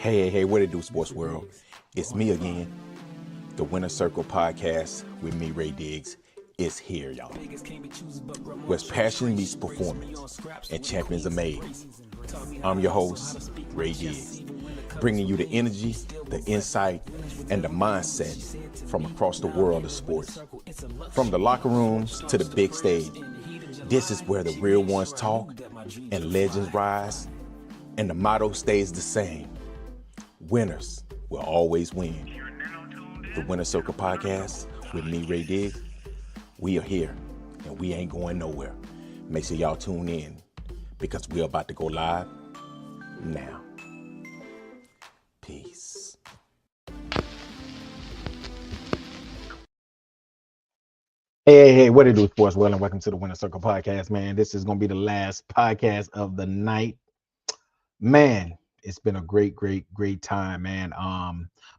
Hey, what it do, sports world? It's me again. The Winner Circle podcast with me, Ray Diggs, is here, y'all. Where passion meets performance and champions are made. I'm your host, Ray Diggs, bringing you the energy, the insight, and the mindset from across the world of sports. From the locker rooms to the big stage, this is where the real ones talk and legends rise, and the motto stays the same. Winners will always win. The Winner Circle podcast with me, Ray Diggs. We are here and we ain't going nowhere. Make sure y'all tune in because we're about to go live now. Peace. Hey, what it do, sports world, and welcome to the Winner Circle podcast, man. This is going to be the last podcast of the night. Man, it's been a great time, man.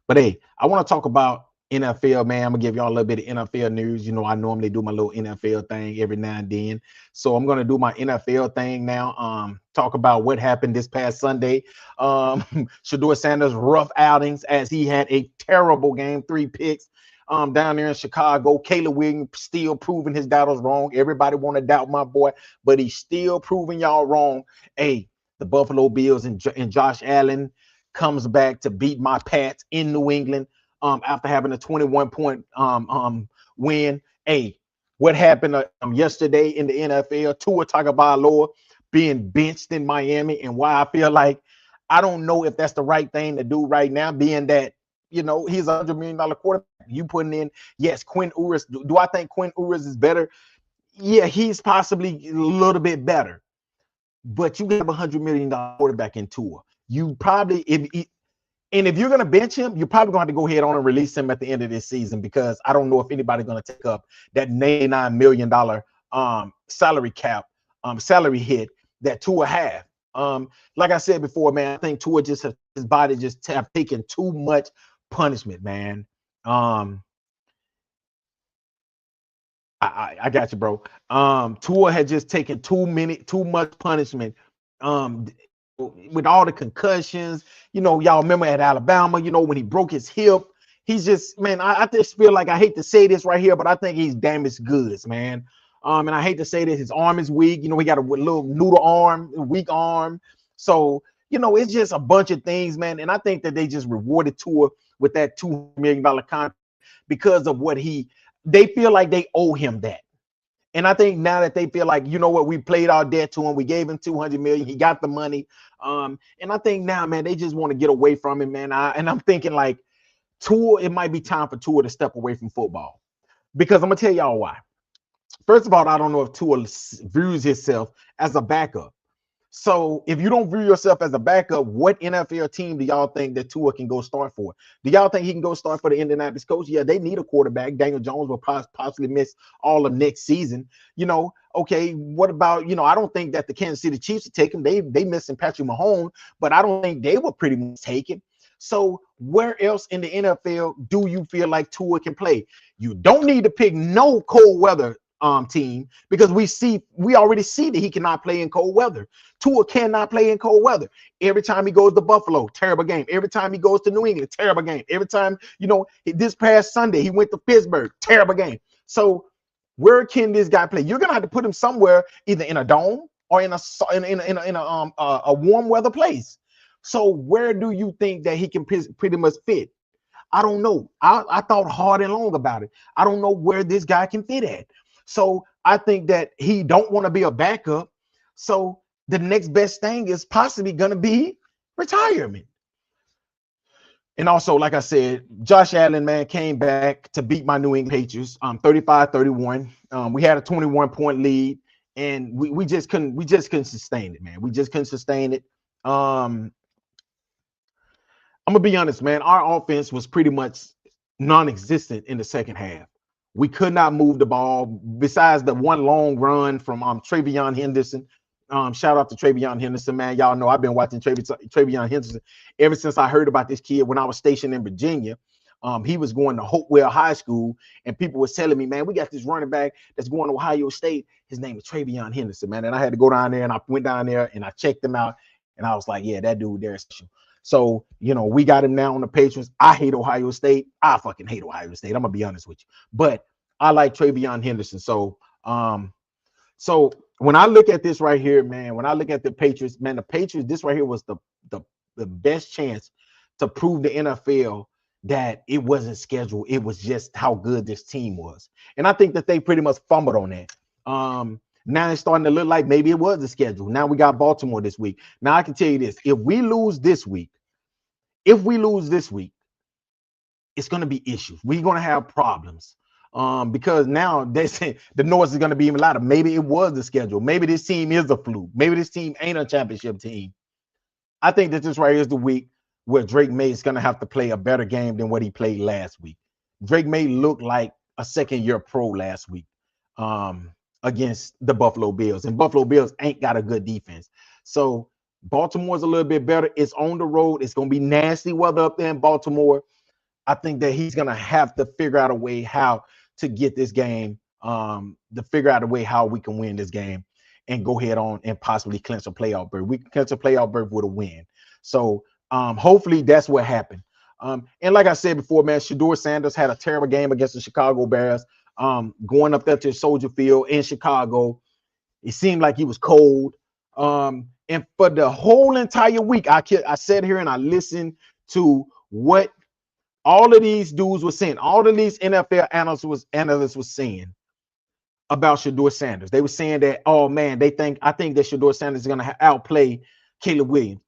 But hey, I want to talk about NFL, man. I'm gonna give y'all a little bit of NFL news. You know, I normally do my little NFL thing every now and then, so I'm gonna do my NFL thing now. Talk about what happened this past Sunday. Shedeur Sanders' rough outings as he had a terrible game, 3 picks. Down there in Chicago, Caleb Williams still proving his doubters wrong. Everybody want to doubt my boy, but he's still proving y'all wrong. Hey, the Buffalo Bills and Josh Allen comes back to beat my Pats in New England after having a 21-point win. Hey, what happened yesterday in the NFL? Tua Tagovailoa being benched in Miami, and why I feel like I don't know if that's the right thing to do right now, being that, you know, he's a $100 million quarterback. You putting in, yes, Quinn Ewers. Do I think Quinn Ewers is better? Yeah, he's possibly a little bit better. But you have a $100 million quarterback in Tua. You probably, if you're going to bench him, you're probably going to have to go ahead on and release him at the end of this season, because I don't know if anybody's going to take up that $99 million salary cap, salary hit that Tua have. Like I said before, man, I think Tua his body just have taken too much punishment, man. I got you, bro. Tua had just taken too much punishment. With all the concussions, you know, y'all remember at Alabama, you know, when he broke his hip, he's just, man, I just feel like, I hate to say this right here, but I think he's damaged goods, man. And I hate to say that his arm is weak. You know, he got a little noodle arm, weak arm. So, you know, it's just a bunch of things, man. And I think that they just rewarded Tua with that $2 million contract because of what they feel like they owe him that. And I think now that they feel like, you know what, we played our debt to him. We gave him $200 million. He got the money. And I think now, man, they just want to get away from him, man. And I'm thinking like Tua, it might be time for Tua to step away from football, because I'm going to tell y'all why. First of all, I don't know if Tua views himself as a backup. So if you don't view yourself as a backup, what NFL team do y'all think that Tua can go start for? Do y'all think he can go start for the Indianapolis Colts? Yeah, they need a quarterback. Daniel Jones will possibly miss all of next season. You know, okay, what about, you know, I don't think that the Kansas City Chiefs would take him. They missing Patrick Mahomes, but I don't think they would pretty much take him. So where else in the NFL do you feel like Tua can play? You don't need to pick no cold weather team, because we already see that he cannot play in cold weather. Tua cannot play in cold weather. Every time he goes to Buffalo, terrible game. Every time he goes to New England, terrible game. Every time, you know, this past Sunday he went to Pittsburgh, terrible game. So where can this guy play? You're gonna have to put him somewhere, either in a dome or in a warm weather place. So where do you think that he can pretty much fit? I don't know. I thought hard and long about it. I don't know where this guy can fit at. So I think that he don't want to be a backup. So the next best thing is possibly going to be retirement. And also, like I said, Josh Allen, man, came back to beat my New England Patriots 35-31. We had a 21-point lead, and we just couldn't sustain it, man. We just couldn't sustain it. I'm gonna be honest, man. Our offense was pretty much non-existent in the second half. We could not move the ball besides the one long run from TreVeyon Henderson. Shout out to TreVeyon Henderson, man. Y'all know I've been watching TreVeyon Henderson ever since I heard about this kid when I was stationed in Virginia. He was going to Hopewell High School, and people were telling me, man, we got this running back that's going to Ohio State. His name is TreVeyon Henderson, man. And I had to go down there, and I went down there and I checked him out, and I was like, yeah, that dude there is special. So, you know, we got him now on the Patriots. I hate Ohio State. I fucking hate Ohio State. I'm gonna be honest with you. But I like TreVeyon Henderson. So when I look at this right here, man, when I look at the Patriots, man, the Patriots, this right here was the best chance to prove the NFL that it wasn't scheduled. It was just how good this team was. And I think that they pretty much fumbled on that. Now it's starting to look like maybe it was the schedule. Now we got Baltimore this week. Now I can tell you this: if we lose this week, it's going to be issues. We're going to have problems. Because now they say the noise is going to be even louder. Maybe it was the schedule. Maybe this team is a fluke. Maybe this team ain't a championship team. I think that this right here is the week where Drake May is going to have to play a better game than what he played last week. Drake May looked like a second-year pro last week against the Buffalo Bills. And Buffalo Bills ain't got a good defense. So Baltimore's a little bit better. It's on the road. It's going to be nasty weather up there in Baltimore. I think that he's going to have to figure out a way how to get this game, to figure out a way how we can win this game and go ahead on and possibly clinch a playoff berth. We can clinch a playoff berth with a win. So hopefully that's what happened. And like I said before, man, Shedeur Sanders had a terrible game against the Chicago Bears, going up there to Soldier Field in Chicago. It seemed like he was cold. And for the whole entire week, I sat here and I listened to what all of these dudes were saying, all of these NFL analysts was saying about Shedeur Sanders. They were saying that, oh man, I think that Shedeur Sanders is gonna outplay Caleb Williams.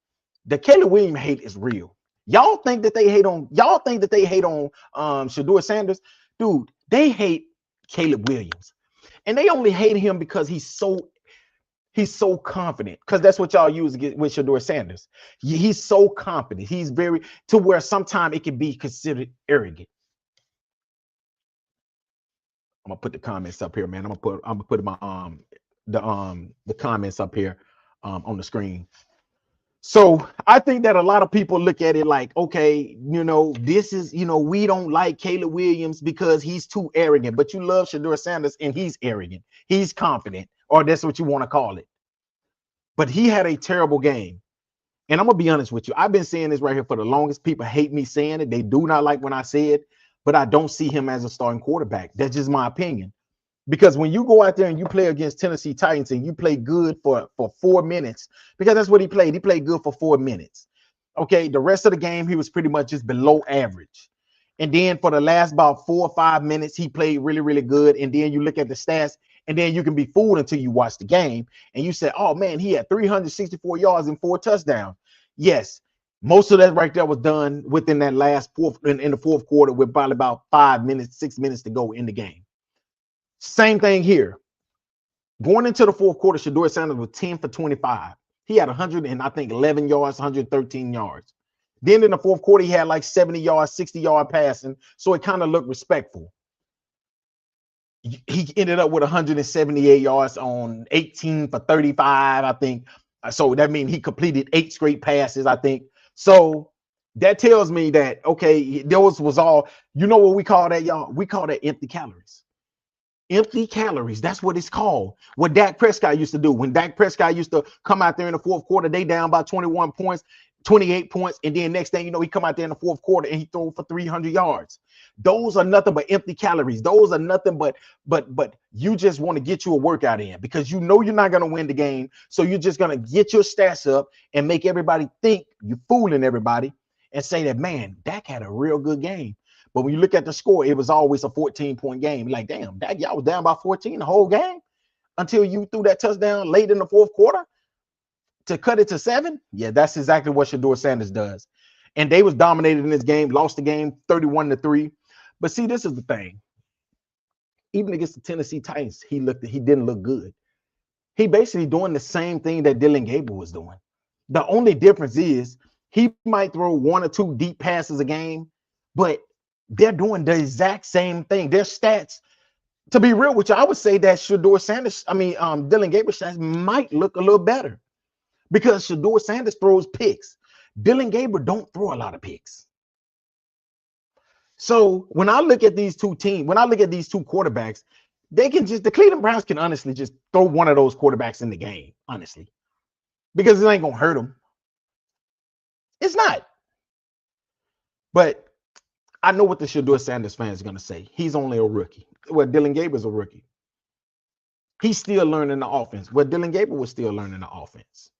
The Caleb Williams hate is real. Y'all think that they hate on Shedeur Sanders? Dude, they hate Caleb Williams. And they only hate him because he's so confident, because that's what y'all use with Shedeur Sanders. He's so confident. He's very, to where sometimes it can be considered arrogant. I'm gonna put the comments up here, man. I'm gonna put my the comments up here on the screen. So I think that a lot of people look at it like, okay, you know, this is, you know, we don't like Caleb Williams because he's too arrogant, but you love Shedeur Sanders and he's arrogant. He's confident, or that's what you want to call it. But he had a terrible game. And I'm going to be honest with you. I've been saying this right here for the longest. People hate me saying it. They do not like when I say it, but I don't see him as a starting quarterback. That's just my opinion. Because when you go out there and you play against Tennessee Titans and you play good for 4 minutes, because that's what he played. He played good for 4 minutes. Okay, the rest of the game, he was pretty much just below average. And then for the last about 4 or 5 minutes, he played really, really good. And then you look at the stats, and then you can be fooled until you watch the game. And you say, oh, man, he had 364 yards and 4 touchdowns. Yes, most of that right there was done within that last in the fourth quarter with probably about 5 minutes, 6 minutes to go in the game. Same thing here. Going into the fourth quarter, Shedeur Sanders was 10 for 25. He had 11 yards, 113 yards. Then in the fourth quarter, he had like 70 yards, 60-yard passing. So it kind of looked respectful. He ended up with 178 yards on 18 for 35, I think. So that means he completed 8 straight passes, I think. So that tells me that, okay, those was all, you know what we call that, y'all? We call that empty calories. Empty calories. That's what it's called. What Dak Prescott used to do. When Dak Prescott used to come out there in the fourth quarter, they down by 21 points, 28 points. And then next thing you know, he come out there in the fourth quarter and he throw for 300 yards. Those are nothing but empty calories. Those are nothing but you just want to get you a workout in because you know you're not going to win the game. So you're just going to get your stats up and make everybody think you're fooling everybody and say that, man, Dak had a real good game. But when you look at the score, it was always a 14-point game. Like, damn, Dak, y'all was down by 14 the whole game until you threw that touchdown late in the fourth quarter to cut it to 7. Yeah, that's exactly what Shedeur Sanders does. And they was dominated in this game, lost the game 31-3. But see, this is the thing. Even against the Tennessee Titans, he didn't look good. He basically doing the same thing that Dillon Gabriel was doing. The only difference is he might throw 1 or 2 deep passes a game, but they're doing the exact same thing. Their stats, to be real with you, I would say that Dillon Gabriel stats might look a little better because Shedeur Sanders throws picks. Dillon Gabriel don't throw a lot of picks. So when I look at these two teams, when I look at these two quarterbacks, the Cleveland Browns can honestly just throw one of those quarterbacks in the game, honestly, because it ain't gonna hurt them. It's not. But I know what the Shedeur Sanders fans are going to say. He's only a rookie. Well, Dillon Gabriel's a rookie. He's still learning the offense. Well, Dillon Gabriel was still learning the offense.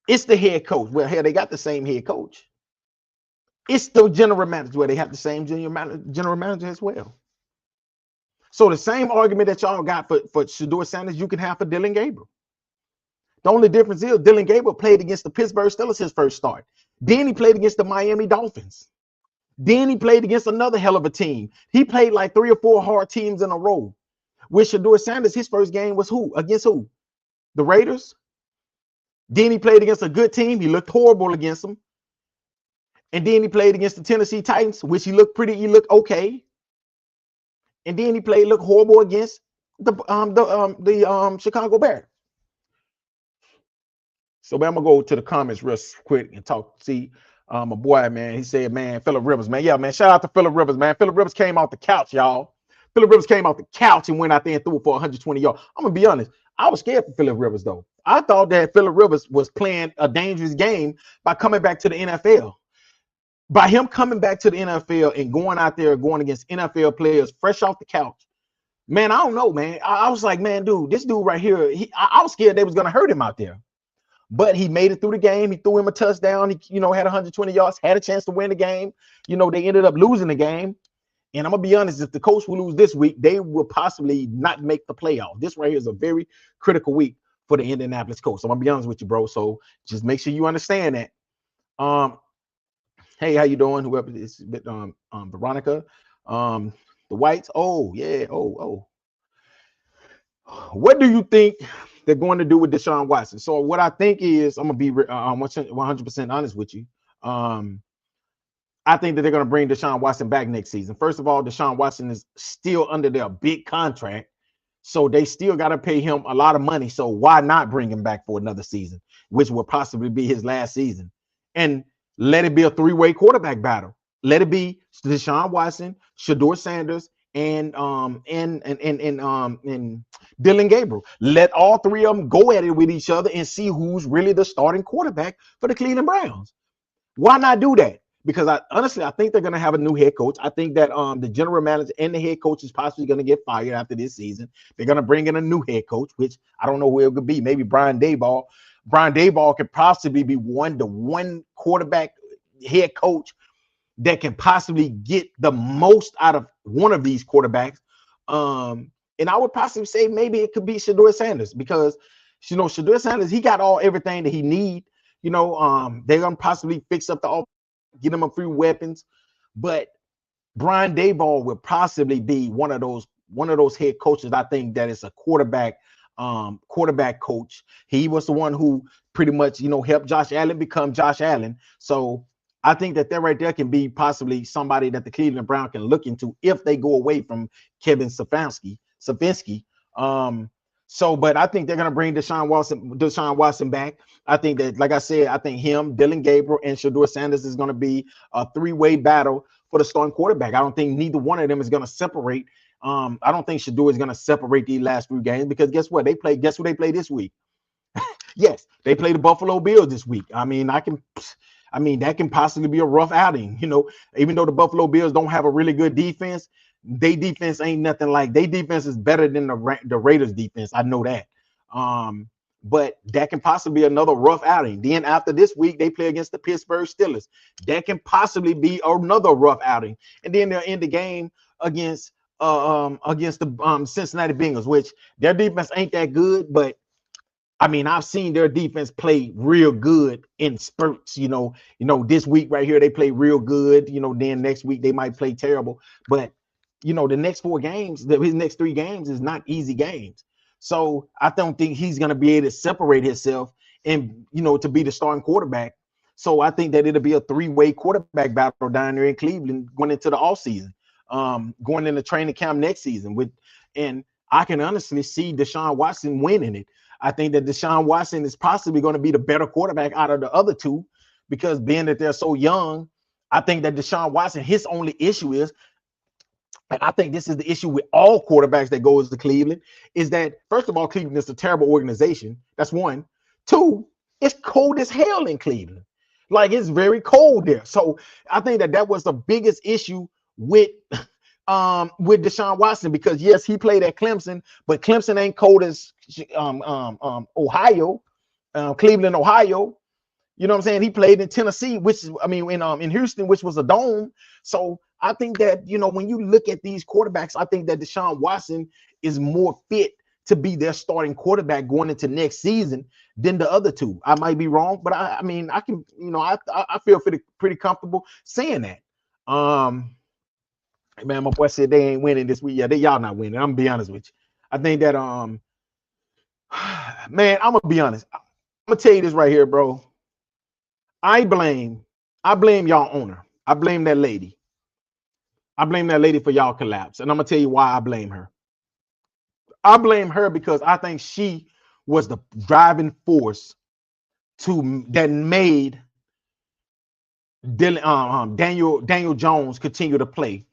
It's the head coach. Well, hell, they got the same head coach. It's the general manager where they have the same general manager as well. So the same argument that y'all got for Shedeur Sanders, you can have for Dillon Gabriel. The only difference is Dillon Gabriel played against the Pittsburgh Steelers his first start. Then he played against the Miami Dolphins. Then he played against another hell of a team. He played like 3 or 4 hard teams in a row. With Shedeur Sanders, his first game was who? Against who? The Raiders. Then he played against a good team. He looked horrible against them. And then he played against the Tennessee Titans, which he looked okay. And then he looked horrible against the Chicago Bears. So I'm gonna go to the comments real quick and talk. See, my boy, man, he said, man, Phillip Rivers, man. Yeah, man, shout out to Phillip Rivers, man. Phillip Rivers came off the couch, y'all. Phillip Rivers came off the couch and went out there and threw it for 120 yards. I'm gonna be honest, I was scared for Phillip Rivers, though. I thought that Phillip Rivers was playing a dangerous game by coming back to the NFL. By him coming back to the NFL and going out there going against NFL players fresh off the couch, man, I don't know, man. I was like, man, dude, this dude right here, I was scared they was gonna hurt him out there. But he made it through the game. He threw him a touchdown. He, had 120 yards, had a chance to win the game. They ended up losing the game. And I'm gonna be honest, if the Colts will lose this week, they will possibly not make the playoff. This right here is a very critical week for the Indianapolis Colts. So I'm gonna be honest with you, bro. So just make sure you understand that. Hey, how you doing? Whoever is Veronica, the Whites. Oh, yeah. Oh. What do you think they're going to do with Deshaun Watson? So what I think is, I'm gonna be 100% honest with you. I think that they're going to bring Deshaun Watson back next season. First of all, Deshaun Watson is still under their big contract, so they still got to pay him a lot of money. So why not bring him back for another season, which will possibly be his last season, and let it be a 3-way quarterback battle. Let it be Deshaun Watson, Shedeur Sanders, and Dillon Gabriel. Let all 3 of them go at it with each other and see who's really the starting quarterback for the Cleveland Browns. Why not do that? Because I think they're going to have a new head coach. I think that the general manager and the head coach is possibly going to get fired after this season. They're going to bring in a new head coach, which I don't know who it could be. Maybe Brian Daboll. Brian Daboll could possibly be one quarterback head coach that can possibly get the most out of one of these quarterbacks. And I would possibly say maybe it could be Shedeur Sanders, because Shedeur Sanders, he got everything that he need. They're gonna possibly fix up the offense, get him a few weapons, but Brian Daboll will possibly be one of those head coaches. I think that is a quarterback coach. He was the one who pretty much helped Josh Allen become Josh Allen. So I think that right there can be possibly somebody that the Cleveland Browns can look into if they go away from Kevin Stefanski. But I think they're gonna bring Deshaun Watson back. I think that, like I said, I think him, Dillon Gabriel, and Shedeur Sanders is gonna be a 3-way battle for the starting quarterback. I don't think neither one of them is gonna separate. I don't think Shedeur is gonna separate these last 3 games, because guess what? Guess who they play this week? Yes, they play the Buffalo Bills this week. That can possibly be a rough outing. Even though the Buffalo Bills don't have a really good defense, their defense ain't nothing like. Their defense is better than the Raiders defense. I know that. But that can possibly be another rough outing. Then after this week, they play against the Pittsburgh Steelers. That can possibly be another rough outing. And then they'll end the game against the Cincinnati Bengals, which their defense ain't that good, but I've seen their defense play real good in spurts. This week right here, they play real good. Then next week they might play terrible. But, the next 4 games, his next 3 games is not easy games. So I don't think he's going to be able to separate himself and, to be the starting quarterback. So I think that it'll be a 3-way quarterback battle down there in Cleveland going into the offseason, going into training camp next season. And I can honestly see Deshaun Watson winning it. I think that Deshaun Watson is possibly going to be the better quarterback out of the other 2, because being that they're so young, I think that Deshaun Watson, his only issue is, and I think this is the issue with all quarterbacks that goes to Cleveland, is that, first of all, Cleveland is a terrible organization. That's one. 2, it's cold as hell in Cleveland. Like it's very cold there. So I think that was the biggest issue with Deshaun Watson, because yes, he played at Clemson, but Clemson ain't cold as Ohio, Cleveland, Ohio. You know what I'm saying? He played in Tennessee, which is, I mean, in Houston, which was a dome. So I think that, you know, when you look at these quarterbacks, I think that Deshaun Watson is more fit to be their starting quarterback going into next season than the other two. I might be wrong, but I mean, I can, you know, I feel pretty comfortable saying that. Man, my boy said they ain't winning this week. Yeah, y'all not winning. I'm gonna be honest with you. I think that man, I'm gonna be honest. I'm gonna tell you this right here, bro. I blame y'all owner. I blame that lady. I blame that lady for y'all collapse. And I'm gonna tell you why I blame her. I blame her because I think she was the driving force that made Daniel Jones continue to play,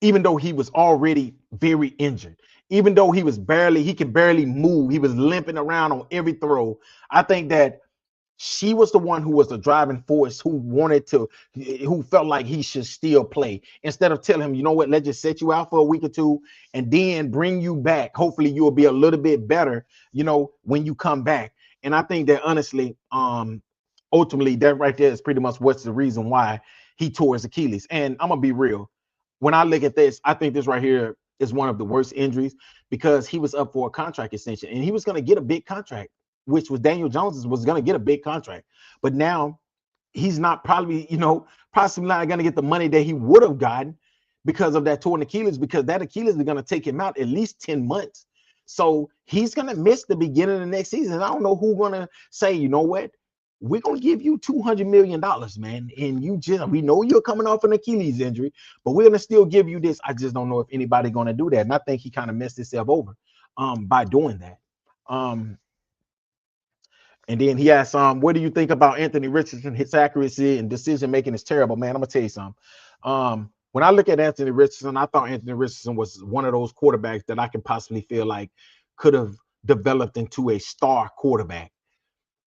even though he was already very injured, even though he could barely move, he was limping around on every throw. I think that she was the one who was the driving force, who felt like he should still play, instead of telling him, you know what, let's just set you out for a week or two and then bring you back. Hopefully you'll be a little bit better, you know, when you come back. And I think that honestly, ultimately that right there is pretty much what's the reason why he tore his Achilles. And I'm gonna be real. When I look at this, I think this right here is one of the worst injuries, because he was up for a contract extension and he was going to get a big contract, which was Daniel Jones was going to get a big contract. But now he's not possibly not going to get the money that he would have gotten because of that torn Achilles, because that Achilles is going to take him out at least 10 months. So he's going to miss the beginning of the next season. I don't know who's going to say, you know what, we're going to give you $200 million, man. And we know you're coming off an Achilles injury, but we're going to still give you this. I just don't know if anybody going to do that. And I think he kind of messed himself over by doing that. And then he asked, what do you think about Anthony Richardson? His accuracy and decision making is terrible, man. I'm going to tell you something. When I look at Anthony Richardson, I thought Anthony Richardson was one of those quarterbacks that I can possibly feel like could have developed into a star quarterback.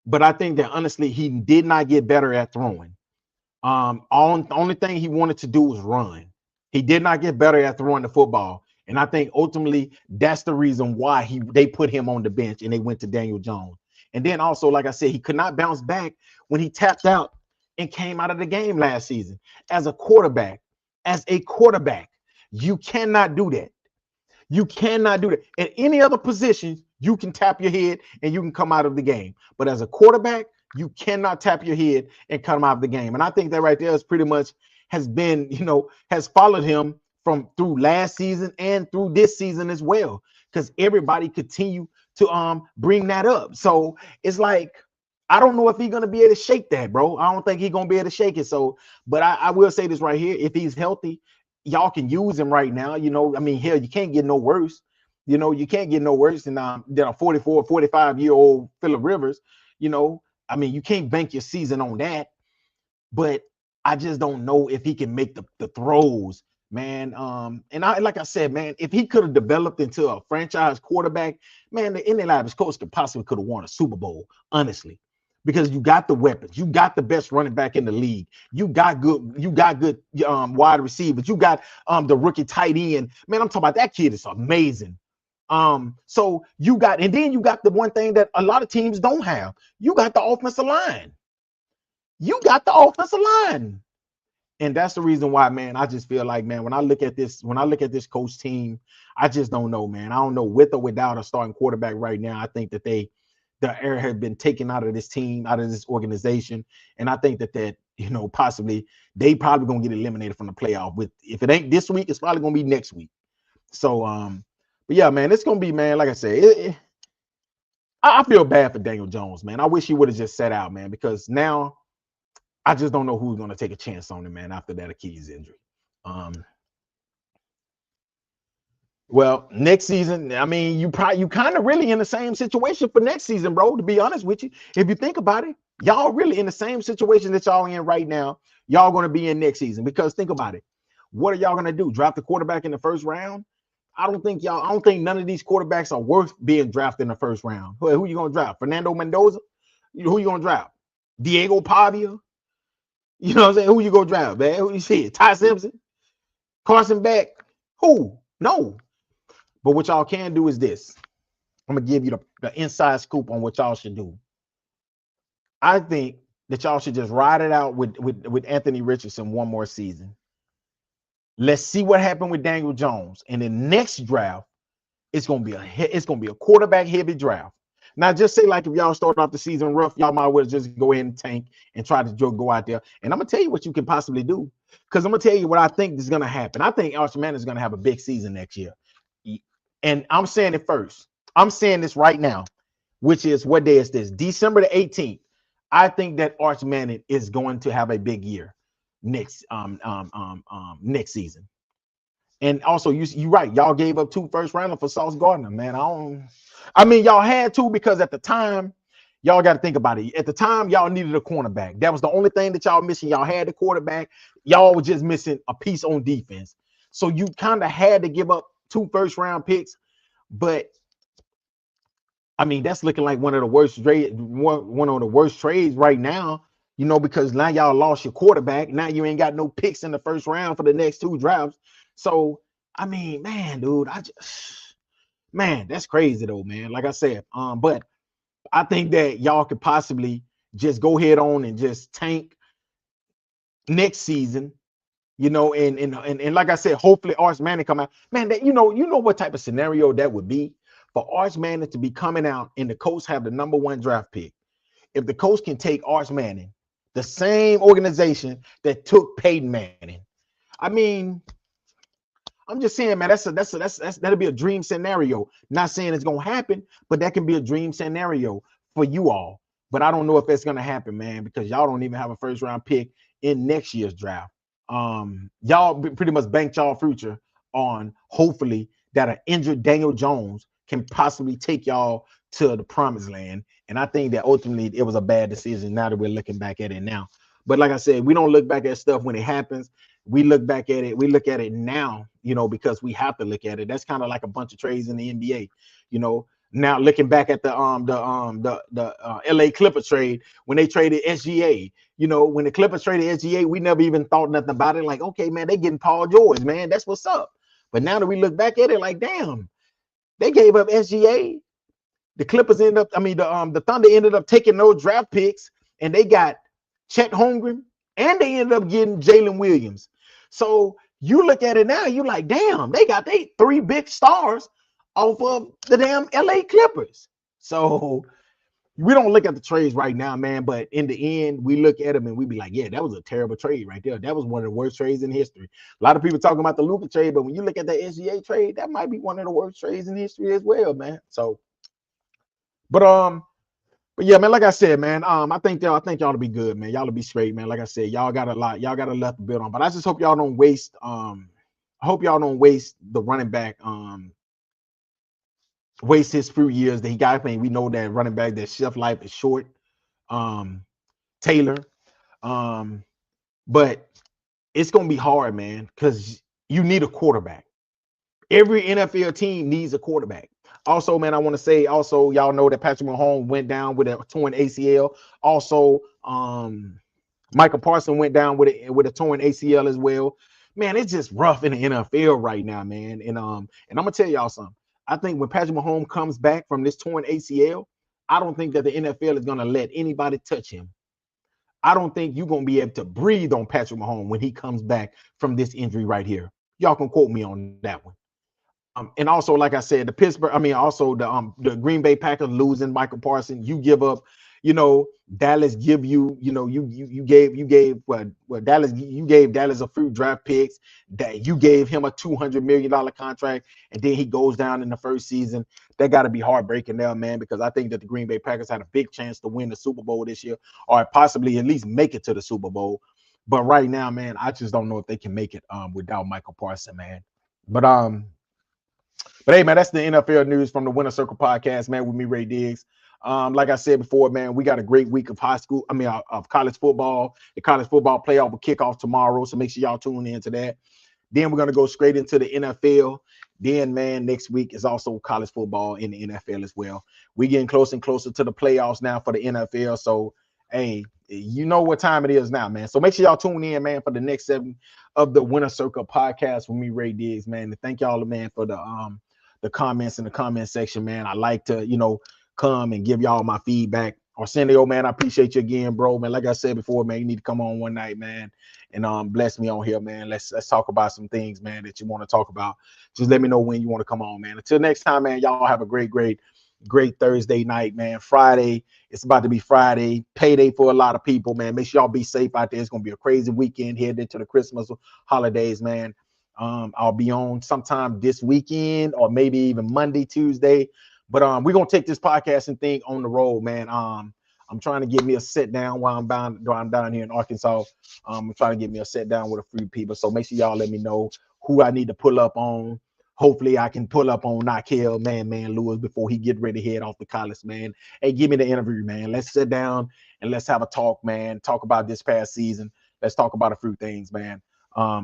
But I think that honestly, he did not get better at throwing. The only thing he wanted to do was run. He did not get better at throwing the football. And I think ultimately that's the reason why they put him on the bench and they went to Daniel Jones. And then also, like I said, he could not bounce back when he tapped out and came out of the game last season. As a quarterback, you cannot do that. You cannot do that. At any other position, you can tap your head and you can come out of the game. But as a quarterback, you cannot tap your head and come out of the game. And I think that right there is pretty much has followed him through last season and through this season as well, because everybody continue to bring that up. So it's like, I don't know if he's going to be able to shake that, bro. I don't think he's going to be able to shake it. So, but I will say this right here. If he's healthy, y'all can use him right now. You know, I mean, hell, you can't get no worse. You know, you can't get no worse than a 44, 45-year-old Phillip Rivers. You know, I mean, you can't bank your season on that. But I just don't know if he can make the throws, man. And like I said, man, if he could have developed into a franchise quarterback, man, the Indianapolis Colts possibly could have won a Super Bowl, honestly. Because you got the weapons, you got the best running back in the league, you got good wide receivers, you got the rookie tight end. Man, I'm talking about that kid is amazing. So you got, and then you got the one thing that a lot of teams don't have. You got the offensive line. And that's the reason why, man, I just feel like, man, when I look at this coach team, I just don't know, man. I don't know, with or without a starting quarterback right now. I think that the air had been taken out of this team, out of this organization. And I think that possibly they probably gonna get eliminated from the playoff. If it ain't this week, it's probably gonna be next week. So but yeah, man, it's gonna be, man, like I said, I feel bad for Daniel Jones, man. I wish he would have just sat out, man, because now I just don't know who's gonna take a chance on him, man, after that Achilles injury. Well, next season, I mean, you kind of really in the same situation for next season, bro, to be honest with you. If you think about it, y'all really in the same situation that y'all in right now, y'all going to be in next season. Because think about it. What are y'all going to do? Draft the quarterback in the first round? I don't think none of these quarterbacks are worth being drafted in the first round. Who you going to draft? Fernando Mendoza? Who you going to draft? Diego Pavia? You know what I'm saying? Who you go draft, man? Who you see? Ty Simpson, Carson Beck? Who? No. But what y'all can do is this. I'm gonna give you the inside scoop on what y'all should do. I think that y'all should just ride it out with Anthony Richardson one more season. Let's see what happened with Daniel Jones. And the next draft, it's gonna be a quarterback heavy draft. Now, just say like if y'all start off the season rough, y'all might well just go ahead and tank and try to go out there. And I'm gonna tell you what you can possibly do, because I'm gonna tell you what I think is gonna happen. I think Arch Manning is gonna have a big season next year, and I'm saying it first. I'm saying this right now, which is what day is this? December the 18th. I think that Arch Manning is going to have a big year next next season. And also, you right. Y'all gave up 2 first rounders for Sauce Gardner, man. I mean, y'all had to, because at the time, y'all got to think about it. At the time, y'all needed a cornerback. That was the only thing that y'all missing. Y'all had the quarterback. Y'all were just missing a piece on defense. So you kind of had to give up 2 first round picks. But I mean, that's looking like one of the worst trades right now. You know, because now y'all lost your quarterback. Now you ain't got no picks in the first round for the next 2 drafts. So, I mean, man, dude, man, that's crazy though, man. Like I said, but I think that y'all could possibly just go ahead on and just tank next season, you know, and like I said, hopefully Arch Manning come out. Man, that you know what type of scenario that would be for Arch Manning to be coming out and the Colts have the #1 draft pick. If the Colts can take Arch Manning, the same organization that took Peyton Manning. I mean, I'm just saying, man, that'll be a dream scenario. Not saying it's gonna happen, but that can be a dream scenario for you all. But I don't know if that's gonna happen, man, because y'all don't even have a first round pick in next year's draft. Y'all pretty much banked y'all future on hopefully that an injured Daniel Jones can possibly take y'all to the promised land. And I think that ultimately it was a bad decision now that we're looking back at it now. But like I said, we don't look back at stuff when it happens. We look back at it. We look at it now, you know, because we have to look at it. That's kind of like a bunch of trades in the NBA, you know. Now looking back at the LA Clippers trade when they traded SGA, you know, when the Clippers traded SGA, we never even thought nothing about it. Like, okay, man, they getting Paul George, man, that's what's up. But now that we look back at it, like, damn, they gave up SGA. The Clippers ended up, the Thunder ended up taking those draft picks, and they got Chet Holmgren, and they ended up getting Jalen Williams. So you look at it now, you like, damn, they got 3 big stars off of the damn LA Clippers. So we don't look at the trades right now, man. But in the end, we look at them and we be like, yeah, that was a terrible trade right there. That was one of the worst trades in history. A lot of people talking about the Luka trade, but when you look at the SGA trade, that might be one of the worst trades in history as well, man. So, but yeah, man, like I said, man, I think y'all to be good, man. Y'all to be straight, man. Like I said, y'all got a lot to build on. But I just hope y'all don't waste I hope y'all don't waste the running back, waste his few years that he got. I mean, we know that running back, that shelf life is short. Taylor. But it's gonna be hard, man, because you need a quarterback. Every NFL team needs a quarterback. Also, man, I want to say also, y'all know that Patrick Mahomes went down with a torn ACL. Also, Michael Parsons went down with a torn ACL as well. Man, it's just rough in the NFL right now, man. And I'm gonna tell y'all something. I think when Patrick Mahomes comes back from this torn ACL, I don't think that the NFL is gonna let anybody touch him. I don't think you're gonna be able to breathe on Patrick Mahomes when he comes back from this injury right here. Y'all can quote me on that one. And also, like I said, the Green Bay Packers losing Michael Parsons. You give up, you know, Dallas give you, you know, you gave Dallas, you gave Dallas a few draft picks, that you gave him a $200 million contract, and then he goes down in the first season. That got to be heartbreaking there, man, because I think that the Green Bay Packers had a big chance to win the Super Bowl this year, or possibly at least make it to the Super Bowl. But right now, man, I just don't know if they can make it without Michael Parsons, man. But hey, man, that's the NFL news from the Winner Circle podcast, man, with me, Ray Diggs. Like I said before, man, we got a great week of of college football. The college football playoff will kick off tomorrow, so make sure y'all tune into that. Then we're gonna go straight into the NFL. Then, man, next week is also college football in the NFL as well. We're getting closer and closer to the playoffs now for the NFL. So, hey, you know what time it is now, man. So make sure y'all tune in, man, for the next 7 of the Winner Circle podcast with me, Ray Diggs, man. And thank y'all, man, for the comments in the comment section, man. I like to, come and give y'all my feedback. Arsenio, man, I appreciate you again, bro, man. Like I said before, man, you need to come on one night, man, and bless me on here, man. Let's talk about some things, man, that you want to talk about. Just let me know when you want to come on, man. Until next time, man, y'all have a great Thursday night, man. Friday, it's about to be Friday, payday for a lot of people, man. Make sure y'all be safe out there. It's gonna be a crazy weekend headed into the Christmas holidays, man. I'll be on sometime this weekend or maybe even Monday, Tuesday. But we're gonna take this podcasting thing on the road, man. I'm trying to get me a sit down while I'm down here in Arkansas. I'm trying to get me a sit down with a few people. So make sure y'all let me know who I need to pull up on. Hopefully I can pull up on Nakel, man Lewis before he get ready to head off to college, man. Hey, give me the interview, man. Let's sit down and let's have a talk, man. Talk about this past season. Let's talk about a few things, man.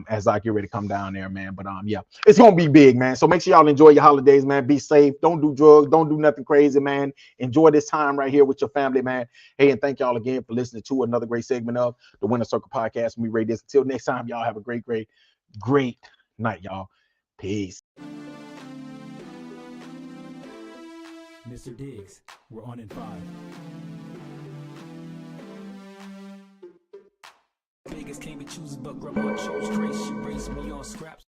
As I get ready to come down there, man. But yeah, it's gonna be big, man. So make sure y'all enjoy your holidays, man. Be safe. Don't do drugs. Don't do nothing crazy, man. Enjoy this time right here with your family, man. Hey, and thank y'all again for listening to another great segment of the Winner Circle podcast. We rate this. Until next time, y'all have a great night, y'all. Peace. Mr. Diggs, we're on in 5. Vegas can't be choosers, but grandma chose trace. She raised me on scraps.